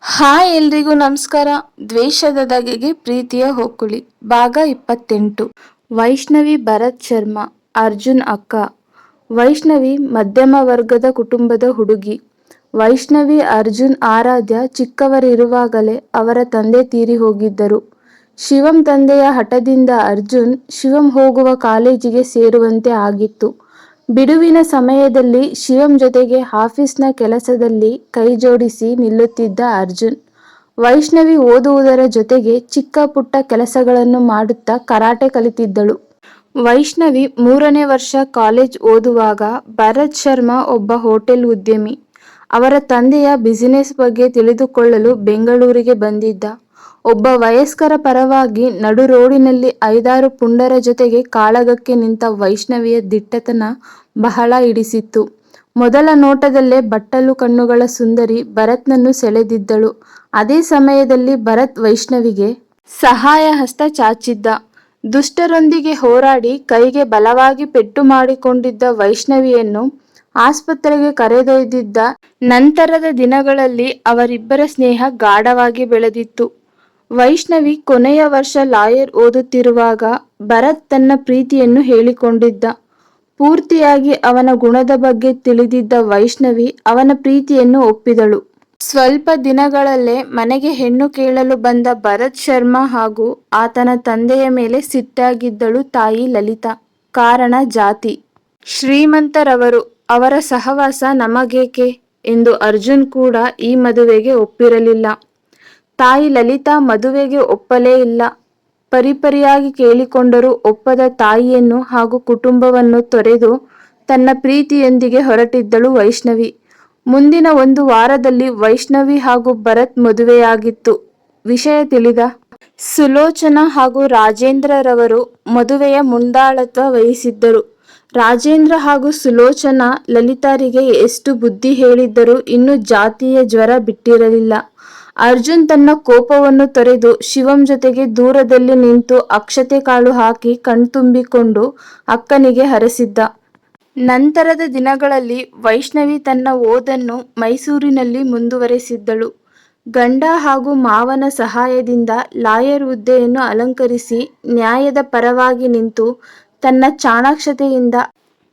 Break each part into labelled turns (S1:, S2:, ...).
S1: Hi ಎಲ್ರಿಗೂ ನಮಸ್ಕಾರ. ದ್ವೇಷದ ಧಗೆಗೆ ಪ್ರೀತಿಯ ಹೊಕ್ಕುಳಿ ಭಾಗ 28. ವೈಷ್ಣವಿ ಭರತ್ ಶರ್ಮಾ, ಅರ್ಜುನ್ ಅಕ್ಕ. ವೈಷ್ಣವಿ ಮಧ್ಯಮ ವರ್ಗದ ಕುಟುಂಬದ ಹುಡುಗಿ. ವೈಷ್ಣವಿ ಅರ್ಜುನ್ ಆರಾಧ್ಯ ಚಿಕ್ಕವರಿರುವಾಗಲೇ ಅವರ ತಂದೆ ತೀರಿ ಹೋಗಿದ್ದರು. ಶಿವಂ ತಂದೆಯ ಹಠದಿಂದ ಅರ್ಜುನ್ ಶಿವಂ ಹೋಗುವ ಕಾಲೇಜಿಗೆ ಸೇರುವಂತೆ ಆಗಿತ್ತು. ಬಿಡುವಿನ ಸಮಯದಲ್ಲಿ ಶಿವಂ ಜೊತೆಗೆ ಆಫೀಸ್ನ ಕೆಲಸದಲ್ಲಿ ಕೈಜೋಡಿಸಿ ನಿಲ್ಲುತ್ತಿದ್ದ ಅರ್ಜುನ್. ವೈಷ್ಣವಿ ಓದುವುದರ ಜೊತೆಗೆ ಚಿಕ್ಕ ಪುಟ್ಟ ಕೆಲಸಗಳನ್ನು ಮಾಡುತ್ತಾ ಕರಾಟೆ ಕಲಿತಿದ್ದಳು. ವೈಷ್ಣವಿ 3ನೇ ವರ್ಷ ಕಾಲೇಜ್ ಓದುವಾಗ ಭರತ್ ಶರ್ಮಾ ಒಬ್ಬ ಹೋಟೆಲ್ ಉದ್ಯಮಿ. ಅವರ ತಂದೆಯ ಬಿಸಿನೆಸ್ ಬಗ್ಗೆ ತಿಳಿದುಕೊಳ್ಳಲು ಬೆಂಗಳೂರಿಗೆ ಬಂದಿದ್ದ. ಒಬ್ಬ ವಯಸ್ಕರ ಪರವಾಗಿ ನಡು ರೋಡಿನಲ್ಲಿ 5-6 ಪುಂಡರ ಜೊತೆಗೆ ಕಾಳಗಕ್ಕೆ ನಿಂತ ವೈಷ್ಣವಿಯ ದಿಟ್ಟತನ ಬಹಳ ಹಿಡಿಸಿತ್ತು. ಮೊದಲ ನೋಟದಲ್ಲೇ ಬಟ್ಟಲು ಕಣ್ಣುಗಳ ಸುಂದರಿ ಭರತ್ನನ್ನು ಸೆಳೆದಿದ್ದಳು. ಅದೇ ಸಮಯದಲ್ಲಿ ಭರತ್ ವೈಷ್ಣವಿಗೆ ಸಹಾಯ ಹಸ್ತ ಚಾಚಿದ್ದ. ದುಷ್ಟರೊಂದಿಗೆ ಹೋರಾಡಿ ಕೈಗೆ ಬಲವಾಗಿ ಪೆಟ್ಟು ಮಾಡಿಕೊಂಡಿದ್ದ ವೈಷ್ಣವಿಯನ್ನು ಆಸ್ಪತ್ರೆಗೆ ಕರೆದೊಯ್ದಿದ್ದ. ನಂತರದ ದಿನಗಳಲ್ಲಿ ಅವರಿಬ್ಬರ ಸ್ನೇಹ ಗಾಢವಾಗಿ ಬೆಳೆದಿತ್ತು. ವೈಷ್ಣವಿ ಕೊನೆಯ ವರ್ಷ ಲಾಯರ್ ಓದುತ್ತಿರುವಾಗ ಭರತ್ ತನ್ನ ಪ್ರೀತಿಯನ್ನು ಹೇಳಿಕೊಂಡಿದ್ದ. ಪೂರ್ತಿಯಾಗಿ ಅವನ ಗುಣದ ಬಗ್ಗೆ ತಿಳಿದಿದ್ದ ವೈಷ್ಣವಿ ಅವನ ಪ್ರೀತಿಯನ್ನು ಒಪ್ಪಿದಳು. ಸ್ವಲ್ಪ ದಿನಗಳಲ್ಲೇ ಮನೆಗೆ ಹೆಣ್ಣು ಕೇಳಲು ಬಂದ ಭರತ್ ಶರ್ಮಾ ಹಾಗೂ ಆತನ ತಂದೆಯ ಮೇಲೆ ಸಿಟ್ಟಾಗಿದ್ದಳು ತಾಯಿ ಲಲಿತಾ. ಕಾರಣ ಜಾತಿ. ಶ್ರೀಮಂತರವರು, ಅವರ ಸಹವಾಸ ನಮಗೇಕೆ ಎಂದು ಅರ್ಜುನ್ ಕೂಡ ಈ ಮದುವೆಗೆ ಒಪ್ಪಿರಲಿಲ್ಲ. ತಾಯಿ ಲಲಿತಾ ಮದುವೆಗೆ ಒಪ್ಪಲೇ ಇಲ್ಲ. ಪರಿಪರಿಯಾಗಿ ಕೇಳಿಕೊಂಡರೂ ಒಪ್ಪದ ತಾಯಿಯನ್ನು ಹಾಗೂ ಕುಟುಂಬವನ್ನು ತೊರೆದು ತನ್ನ ಪ್ರೀತಿಯೊಂದಿಗೆ ಹೊರಟಿದ್ದಳು ವೈಷ್ಣವಿ. ಮುಂದಿನ 1 ವಾರದಲ್ಲಿ ವೈಷ್ಣವಿ ಹಾಗೂ ಭರತ್ ಮದುವೆಯಾಗಿತ್ತು. ವಿಷಯ ತಿಳಿದ ಸುಲೋಚನಾ ಹಾಗೂ ರಾಜೇಂದ್ರರವರು ಮದುವೆಯ ಮುಂದಾಳತ್ವ ವಹಿಸಿದ್ದರು. ರಾಜೇಂದ್ರ ಹಾಗೂ ಸುಲೋಚನಾ ಲಲಿತಾರಿಗೆ ಎಷ್ಟು ಬುದ್ಧಿ ಹೇಳಿದ್ದರೂ ಇನ್ನೂ ಜಾತಿಯ ಜ್ವರ ಬಿಟ್ಟಿರಲಿಲ್ಲ. ಅರ್ಜುನ್ ತನ್ನ ಕೋಪವನ್ನು ತೊರೆದು ಶಿವಂ ಜೊತೆಗೆ ದೂರದಲ್ಲಿ ನಿಂತು ಅಕ್ಷತೆ ಕಾಳು ಹಾಕಿ ಕಣ್ತುಂಬಿಕೊಂಡು ಅಕ್ಕನಿಗೆ ಹರಸಿದ್ದ. ನಂತರದ ದಿನಗಳಲ್ಲಿ ವೈಷ್ಣವಿ ತನ್ನ ಓದನ್ನು ಮೈಸೂರಿನಲ್ಲಿ ಮುಂದುವರೆಸಿದ್ದಳು. ಗಂಡ ಹಾಗೂ ಮಾವನ ಸಹಾಯದಿಂದ ಲಾಯರ್ ಹುದ್ದೆಯನ್ನು ಅಲಂಕರಿಸಿ ನ್ಯಾಯದ ಪರವಾಗಿ ನಿಂತು ತನ್ನ ಚಾಣಾಕ್ಷತೆಯಿಂದ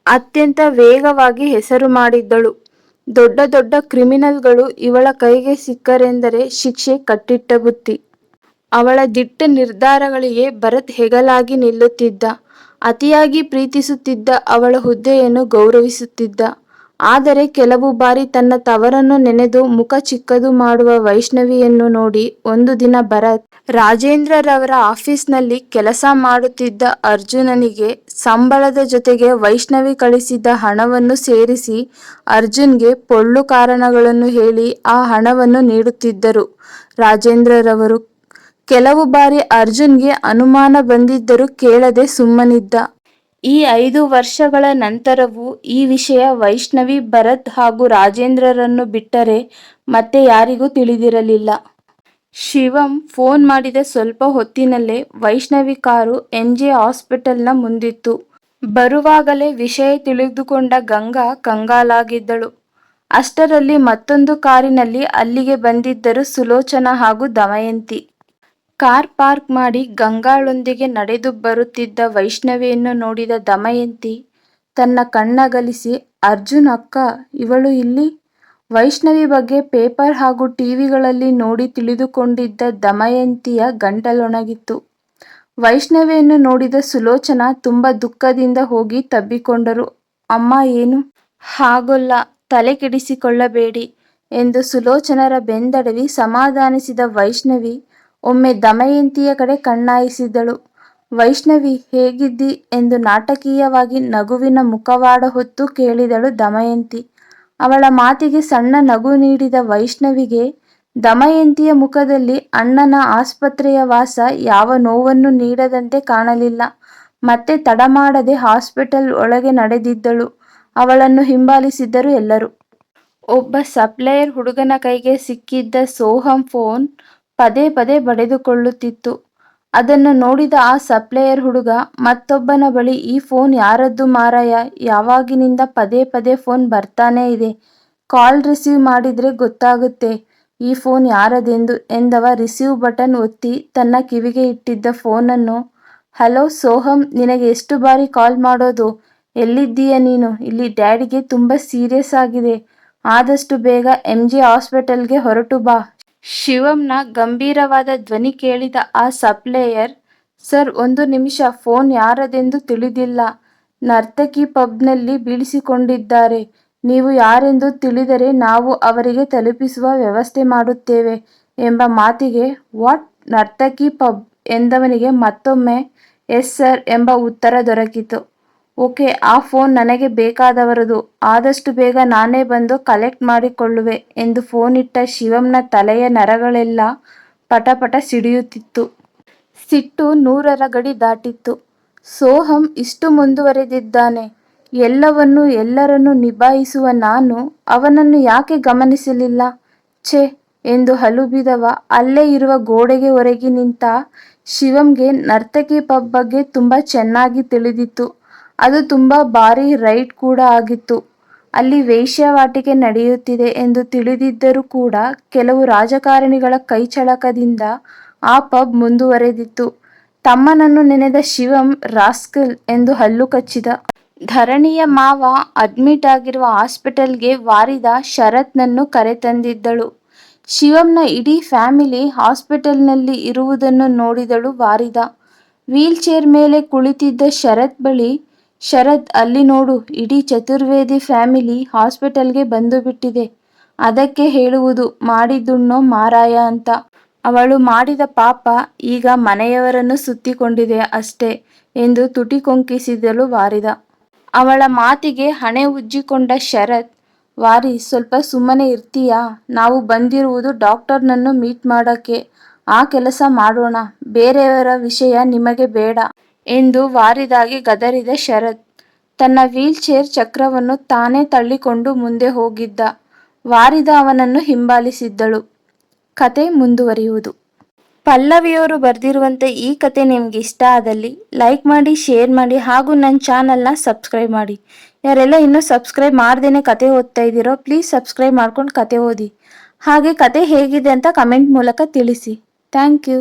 S1: ಅತ್ಯಂತ ವೇಗವಾಗಿ ಹೆಸರು ಮಾಡಿದ್ದಳು. ದೊಡ್ಡ ದೊಡ್ಡ ಕ್ರಿಮಿನಲ್ಗಳು ಇವಳ ಕೈಗೆ ಸಿಕ್ಕರೆಂದರೆ ಶಿಕ್ಷೆ ಕಟ್ಟಿಟ್ಟ ಬುತ್ತಿ. ಅವಳ ದಿಟ್ಟ ನಿರ್ಧಾರಗಳಿಗೆ ಭರತ್ ಹೆಗಲಾಗಿ ನಿಲ್ಲುತ್ತಿದ್ದ. ಅತಿಯಾಗಿ ಪ್ರೀತಿಸುತ್ತಿದ್ದ ಅವಳ ಹುದ್ದೆಯನ್ನು ಗೌರವಿಸುತ್ತಿದ್ದ. ಆದರೆ ಕೆಲವು ಬಾರಿ ತನ್ನ ತವರನ್ನು ನೆನೆದು ಮುಖ ಚಿಕ್ಕದು ಮಾಡುವ ವೈಷ್ಣವಿಯನ್ನು ನೋಡಿ ಒಂದು ದಿನ ಭರತ್ ರಾಜೇಂದ್ರರವರ ಆಫೀಸ್ನಲ್ಲಿ ಕೆಲಸ ಮಾಡುತ್ತಿದ್ದ ಅರ್ಜುನನಿಗೆ ಸಂಬಳದ ಜೊತೆಗೆ ವೈಷ್ಣವಿ ಕಳಿಸಿದ್ದ ಹಣವನ್ನು ಸೇರಿಸಿ ಅರ್ಜುನ್ಗೆ ಪೊಳ್ಳು ಕಾರಣಗಳನ್ನು ಹೇಳಿ ಆ ಹಣವನ್ನು ನೀಡುತ್ತಿದ್ದರು ರಾಜೇಂದ್ರರವರು. ಕೆಲವು ಬಾರಿ ಅರ್ಜುನ್ಗೆ ಅನುಮಾನ ಬಂದಿದ್ದರೂ ಕೇಳದೆ ಸುಮ್ಮನಿದ್ದ. ಈ 5 ವರ್ಷಗಳ ನಂತರವೂ ಈ ವಿಷಯ ವೈಷ್ಣವಿ, ಭರತ್ ಹಾಗೂ ರಾಜೇಂದ್ರರನ್ನು ಬಿಟ್ಟರೆ ಮತ್ತೆ ಯಾರಿಗೂ ತಿಳಿದಿರಲಿಲ್ಲ. ಶಿವಂ ಫೋನ್ ಮಾಡಿದ ಸ್ವಲ್ಪ ಹೊತ್ತಿನಲ್ಲೇ ವೈಷ್ಣವಿ ಕಾರು MJ ಹಾಸ್ಪಿಟಲ್ನ ಮುಂದಿತ್ತು. ಬರುವಾಗಲೇ ವಿಷಯ ತಿಳಿದುಕೊಂಡ ಗಂಗಾ ಕಂಗಾಲಾಗಿದ್ದಳು. ಅಷ್ಟರಲ್ಲಿ ಮತ್ತೊಂದು ಕಾರಿನಲ್ಲಿ ಅಲ್ಲಿಗೆ ಬಂದಿದ್ದರು ಸುಲೋಚನಾ ಹಾಗೂ ದಮಯಂತಿ. ಕಾರ್ ಪಾರ್ಕ್ ಮಾಡಿ ಗಂಗಾಳೊಂದಿಗೆ ನಡೆದು ಬರುತ್ತಿದ್ದ ವೈಷ್ಣವಿಯನ್ನು ನೋಡಿದ ದಮಯಂತಿ ತನ್ನ ಕಣ್ಣಗಲಿಸಿ, ಅರ್ಜುನ್ ಅಕ್ಕ, ಇವಳು ಇಲ್ಲಿ? ವೈಷ್ಣವಿ ಬಗ್ಗೆ ಪೇಪರ್ ಹಾಗೂ ಟಿವಿಗಳಲ್ಲಿ ನೋಡಿ ತಿಳಿದುಕೊಂಡಿದ್ದ ದಮಯಂತಿಯ ಗಂಟಲೊಣಗಿತ್ತು. ವೈಷ್ಣವಿಯನ್ನು ನೋಡಿದ ಸುಲೋಚನಾ ತುಂಬ ದುಃಖದಿಂದ ಹೋಗಿ ತಬ್ಬಿಕೊಂಡರು. ಅಮ್ಮ, ಏನು? ಹಾಗೊಲ್ಲ, ತಲೆ ಕೆಡಿಸಿಕೊಳ್ಳಬೇಡಿ ಎಂದು ಸುಲೋಚನರ ಬೆಂದಡವಿ ಸಮಾಧಾನಿಸಿದ ವೈಷ್ಣವಿ ಒಮ್ಮೆ ದಮಯಂತಿಯ ಕಡೆ ಕಣ್ಣಾಯಿಸಿದಳು. ವೈಷ್ಣವಿ, ಹೇಗಿದ್ದಿ ಎಂದು ನಾಟಕೀಯವಾಗಿ ನಗುವಿನ ಮುಖವಾಡ ಹೊತ್ತು ಕೇಳಿದಳು ದಮಯಂತಿ. ಅವಳ ಮಾತಿಗೆ ಸಣ್ಣ ನಗು ನೀಡಿದ ವೈಷ್ಣವಿಗೆ ದಮಯಂತಿಯ ಮುಖದಲ್ಲಿ ಅಣ್ಣನ ಆಸ್ಪತ್ರೆಯ ವಾಸ ಯಾವ ನೋವನ್ನು ನೀಡದಂತೆ ಕಾಣಲಿಲ್ಲ. ಮತ್ತೆ ತಡ ಮಾಡದೆ ಹಾಸ್ಪಿಟಲ್ ಒಳಗೆ ನಡೆದಿದ್ದಳು. ಅವಳನ್ನು ಹಿಂಬಾಲಿಸಿದ್ದರು ಎಲ್ಲರೂ. ಒಬ್ಬ ಸಪ್ಲೈಯರ್ ಹುಡುಗನ ಕೈಗೆ ಸಿಕ್ಕಿದ್ದ ಸೋಹಂ ಫೋನ್ ಪದೇ ಪದೇ ಬಡಿದುಕೊಳ್ಳುತ್ತಿತ್ತು. ಅದನ್ನು ನೋಡಿದ ಆ ಸಪ್ಲೈಯರ್ ಹುಡುಗ ಮತ್ತೊಬ್ಬನ ಬಳಿ, ಈ ಫೋನ್ ಯಾರದ್ದು ಮಾರಾಯ, ಯಾವಾಗಿನಿಂದ ಪದೇ ಪದೇ ಫೋನ್ ಬರ್ತಾನೇ ಇದೆ, ಕಾಲ್ ರಿಸೀವ್ ಮಾಡಿದ್ರೆ ಗೊತ್ತಾಗುತ್ತೆ, ಈ ಫೋನ್ ಯಾರದೆಂದು ಎಂದವ ರಿಸೀವ್ ಬಟನ್ ಒತ್ತಿ ತನ್ನ ಕಿವಿಗೆ ಇಟ್ಟಿದ್ದ ಫೋನನ್ನು ಹಲೋ ಸೋಹಂ, ನಿನಗೆ ಎಷ್ಟು ಬಾರಿ ಕಾಲ್ ಮಾಡೋದು? ಎಲ್ಲಿದ್ದೀಯ ನೀನು? ಇಲ್ಲಿ ಡ್ಯಾಡಿಗೆ ತುಂಬ ಸೀರಿಯಸ್ ಆಗಿದೆ. ಆದಷ್ಟು ಬೇಗ MG ಹಾಸ್ಪಿಟಲ್ಗೆ ಹೊರಟು ಬಾ. ಶಿವಂನ ಗಂಭೀರವಾದ ಧ್ವನಿ ಕೇಳಿದ ಆ ಸಪ್ಲೈಯರ್, ಸರ್, ಒಂದು ನಿಮಿಷ, ಫೋನ್ ಯಾರದೆಂದು ತಿಳಿದಿಲ್ಲ. ನರ್ತಕಿ ಪಬ್ನಲ್ಲಿ ಬೀಳಿಸಿಕೊಂಡಿದ್ದಾರೆ. ನೀವು ಯಾರೆಂದು ತಿಳಿದರೆ ನಾವು ಅವರಿಗೆ ತಲುಪಿಸುವ ವ್ಯವಸ್ಥೆ ಮಾಡುತ್ತೇವೆ ಎಂಬ ಮಾತಿಗೆ ವಾಟ್, ನರ್ತಕಿ ಪಬ್ ಎಂದವನಿಗೆ ಮತ್ತೊಮ್ಮೆ ಎಸ್ ಸರ್ ಎಂಬ ಉತ್ತರ ದೊರಕಿತು. ಓಕೆ, ಆ ಫೋನ್ ನನಗೆ ಬೇಕಾದವರದು. ಆದಷ್ಟು ಬೇಗ ನಾನೇ ಬಂದು ಕಲೆಕ್ಟ್ ಮಾಡಿಕೊಳ್ಳುವೆ ಎಂದು ಫೋನಿಟ್ಟ ಶಿವಂನ ತಲೆಯ ನರಗಳೆಲ್ಲ ಪಟಪಟ ಸಿಡಿಯುತ್ತಿತ್ತು. ಸಿಟ್ಟು 100ರ ಗಡಿ ದಾಟಿತ್ತು. ಸೋಹಂ ಇಷ್ಟು ಮುಂದುವರೆದಿದ್ದಾನೆ. ಎಲ್ಲರನ್ನೂ ನಿಭಾಯಿಸುವ ನಾನು ಅವನನ್ನು ಯಾಕೆ ಗಮನಿಸಲಿಲ್ಲ? ಛೆ ಎಂದು ಹಲುಬಿದವ ಅಲ್ಲೇ ಇರುವ ಗೋಡೆಗೆ ಒರಗಿ ನಿಂತ. ಶಿವಂಗೆ ನರ್ತಕಿ ಪಬ್ ಬಗ್ಗೆ ತುಂಬ ಚೆನ್ನಾಗಿ ತಿಳಿದಿತ್ತು. ಅದು ತುಂಬ ಭಾರಿ ರೈಡ್ ಕೂಡ ಆಗಿತ್ತು. ಅಲ್ಲಿ ವೇಶ್ಯಾವಾಟಿಕೆ ನಡೆಯುತ್ತಿದೆ ಎಂದು ತಿಳಿದಿದ್ದರೂ ಕೂಡ ಕೆಲವು ರಾಜಕಾರಣಿಗಳ ಕೈಚಳಕದಿಂದ ಆ ಪಬ್ ಮುಂದುವರೆದಿತ್ತು. ತಮ್ಮನನ್ನು ನೆನೆದ ಶಿವಂ ರಾಸ್ಕಲ್ ಎಂದು ಹಲ್ಲು ಕಚ್ಚಿದ. ಧರಣಿಯ ಮಾವ ಅಡ್ಮಿಟ್ ಆಗಿರುವ ಹಾಸ್ಪಿಟಲ್ಗೆ ವಾರಿದ ಶರತ್ನನ್ನು ಕರೆತಂದಿದ್ದಳು. ಶಿವಂನ ಇಡೀ ಫ್ಯಾಮಿಲಿ ಹಾಸ್ಪಿಟಲ್ನಲ್ಲಿ ಇರುವುದನ್ನು ನೋಡಿದಳು ವಾರಿದ. ವೀಲ್ ಚೇರ್ ಮೇಲೆ ಕುಳಿತಿದ್ದ ಶರತ್ ಬಳಿ, ಶರತ್, ಅಲ್ಲಿ ನೋಡು, ಇಡೀ ಚತುರ್ವೇದಿ ಫ್ಯಾಮಿಲಿ ಹಾಸ್ಪಿಟಲ್ಗೆ ಬಂದು ಬಿಟ್ಟಿದೆ. ಅದಕ್ಕೆ ಹೇಳುವುದು ಮಾಡಿದ್ದುಣ್ಣೋ ಮಾರಾಯ ಅಂತ. ಅವಳು ಮಾಡಿದ ಪಾಪ ಈಗ ಮನೆಯವರನ್ನು ಸುತ್ತಿಕೊಂಡಿದೆ ಅಷ್ಟೇ ಎಂದು ತುಟಿ ಕೊಂಕಿಸಿದಳು ವಾರಿದ. ಅವಳ ಮಾತಿಗೆ ಹಣೆ ಉಜ್ಜಿಕೊಂಡ ಶರತ್, ವಾರಿ, ಸ್ವಲ್ಪ ಸುಮ್ಮನೆ ಇರ್ತೀಯಾ? ನಾವು ಬಂದಿರುವುದು ಡಾಕ್ಟರ್ನನ್ನು ಮೀಟ್ ಮಾಡೋಕ್ಕೆ. ಆ ಕೆಲಸ ಮಾಡೋಣ, ಬೇರೆಯವರ ವಿಷಯ ನಿಮಗೆ ಬೇಡ ಎಂದು ವಾರಿದಾಗೆ ಗದರಿದ ಶರತ್ ತನ್ನ ವೀಲ್ ಚೇರ್ ಚಕ್ರವನ್ನು ತಾನೇ ತಳ್ಳಿಕೊಂಡು ಮುಂದೆ ಹೋಗಿದ್ದ. ವಾರಿದ ಅವನನ್ನು ಹಿಂಬಾಲಿಸಿದ್ದಳು. ಕತೆ ಮುಂದುವರಿಯುವುದು. ಪಲ್ಲವಿಯವರು ಬರೆದಿರುವಂಥ ಈ ಕತೆ ನಿಮ್ಗೆ ಇಷ್ಟ ಆದಲ್ಲಿ ಲೈಕ್ ಮಾಡಿ, ಶೇರ್ ಮಾಡಿ ಹಾಗೂ ನನ್ನ ಚಾನಲ್ನ ಸಬ್ಸ್ಕ್ರೈಬ್ ಮಾಡಿ. ಯಾರೆಲ್ಲ ಇನ್ನೂ ಸಬ್ಸ್ಕ್ರೈಬ್ ಮಾಡ್ದೇನೆ ಕತೆ ಓದ್ತಾ ಇದ್ದೀರೋ ಪ್ಲೀಸ್ ಸಬ್ಸ್ಕ್ರೈಬ್ ಮಾಡ್ಕೊಂಡು ಕತೆ ಓದಿ. ಹಾಗೆ ಕತೆ ಹೇಗಿದೆ ಅಂತ ಕಮೆಂಟ್ ಮೂಲಕ ತಿಳಿಸಿ. Thank you.